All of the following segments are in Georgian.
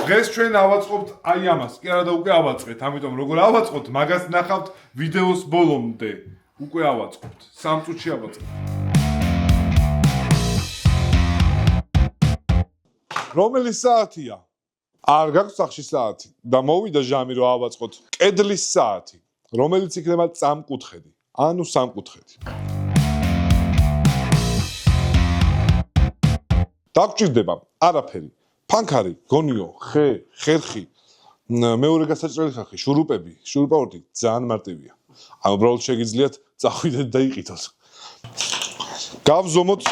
დღეს ჩვენ ავაწყობთ აი ამას. კი არა და უკვე ავაწყეთ, ამიტომ როგორ ავაწყოთ, მაგას ნახავთ ვიდეოს ბოლომდე. უკვე ავაწყობთ. 3 წუთში ავაწყებთ. რომელი საათია? არ გაქვს სახში საათი და მოვიდა ჟამი რომ ავაწყოთ კედლის საათი, რომელიც იქნება წამკუთხედი, ანუ სამკუთხედი. დაგჭირდება არაფერი. ფანქარი, გონიო, ხე, ხერხი, მეორე გასაჭრელი ხალხი, შურუპები, შურუპაორტი ძალიან მარტივია. ან უბრალოდ შეგიძლიათ წახვიდეთ და იყიდოთ. გავზომოთ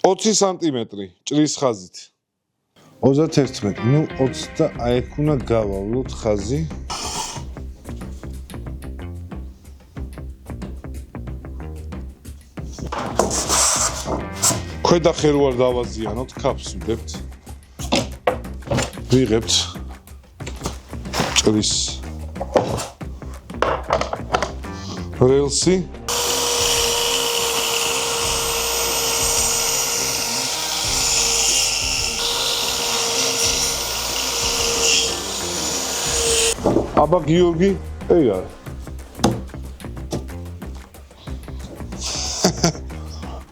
20 სანტიმეტრი ჭრის ხაზით. 31, ну 20 და აი ეგ უნდა გავავლოთ ხაზი. ქვედა ხე რო არ დავაზიანოთ, ქაფს ვდებთ. ვიღებთ ჭრის რელსი. აბა გიორგი, ey არა.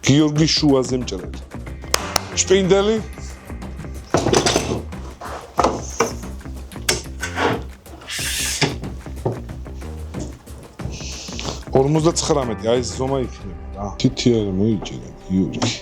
გიორგი შუაზე მჭრელი. შპინდელი. $49, აი ეს ზომა იქნება რა. თითი არ მოიჭერა გიორგი.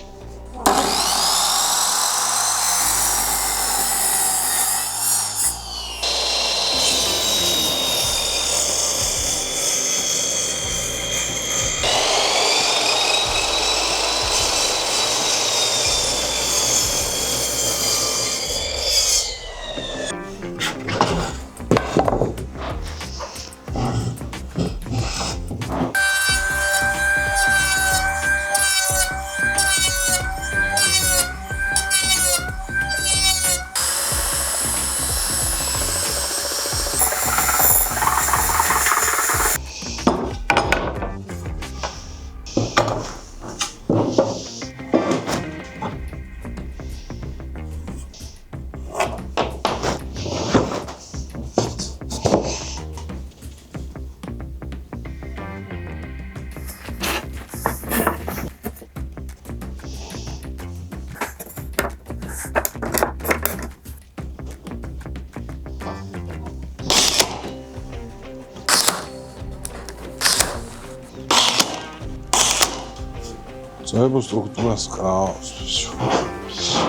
წაებო სტრუქტურას ყავს.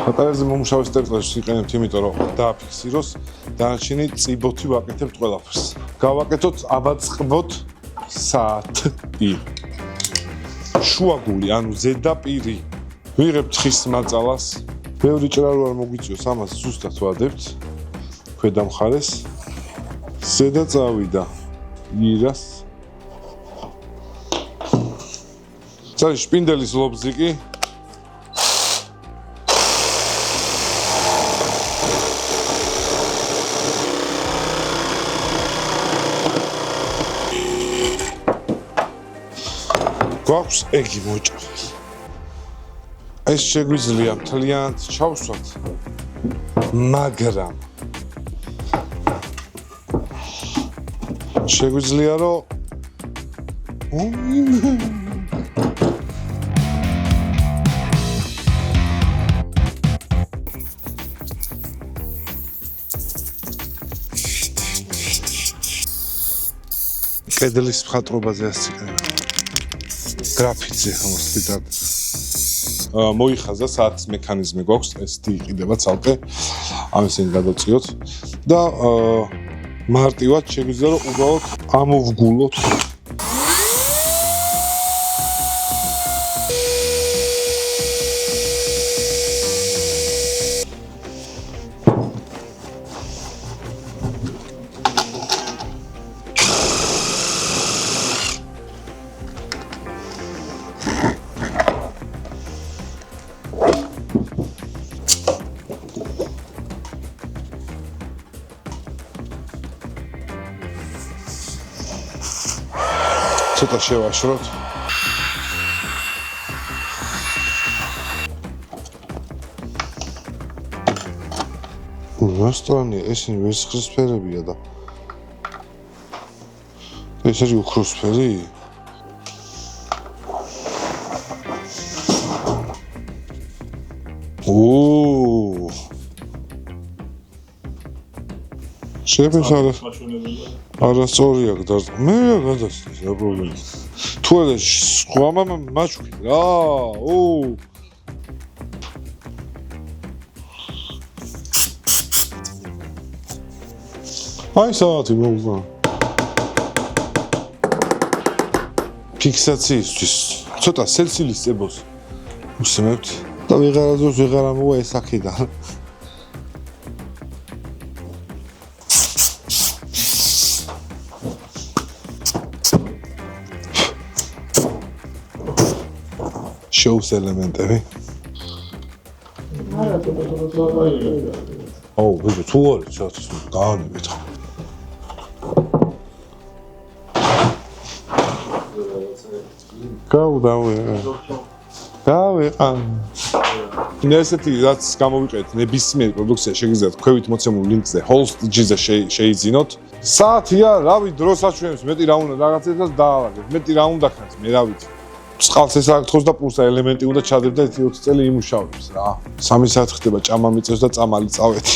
მატარებზე მომუშავეს ტერტლებში იყენებთ, იმიტომ რომ დააფიქსიროს, დანარჩენი წიბოთი ვაკეთებთ ყველაფერს. გავაკეთოთ, ავაწყბოთ საათი. შუაგული, ანუ ზედაპირი. ვიღებთ ხის მაწალას. ბევრი ჭრა რო არ მოგვიწიოს, ამას ზუსტად ვადებთ. ქვედა მხარეს. ზედა წავიდა. ირას. წაი შპინდელის ლობზიკი. გვაქვს ეგი მოჭრილი. ეს შეგვიძლია მთლიანად ჩავსვათ, მაგრამ შეგვიძლია რომ კედლის მხატვრობაზე ასწავლე. გრაფიტზე მოსწრაფად. მოიხაზა საათის მექანიზმი გვაქვს, ეს დიიყიდება ცალკე. ამისენ გადავწიოთ და მარტივად შეგვიძლია რომ უბრალოდ ამოვგულოთ. ცოტა შევაშროთ. რესტორანი ესენი ვერცხლისფერებია და ეს არის უქროსფერი? ოო შეფერს არასწორია მე რა გადასცეს რა პრობლემა თუ არა სხვა მამა მაჩვით რა ოო აი საათი მოგვა ფიქსაციისთვის ცოტა სელსილის წებოს უსმევთ და ვეღარაძოს ვეღარ ამოვა ეს აქედან შოუს ელემენტები აუ ვიღე თუ არის ჩათს გაანებეთ გავიყან ესეთი რაც გამოვიყენეთ ნებისმიერ პროდუქცია შეგიძლიათ ქვევით მოცემულ ლინკზე host.gz-ზე შეიძინოთ საათია რავი დროს აჩვენებს მეტი რა უნდა რაღაცას დაავაგეთ მეტი რა უნდა ხართ მე რა ვიცი წყალს ეს აკითხოს და პლუს ელემენტი უნდა ჩადებ და 1-20 წელი იმუშავებს რა 3 საათი ხდება ჭამა მიწევს და წამალი წავედი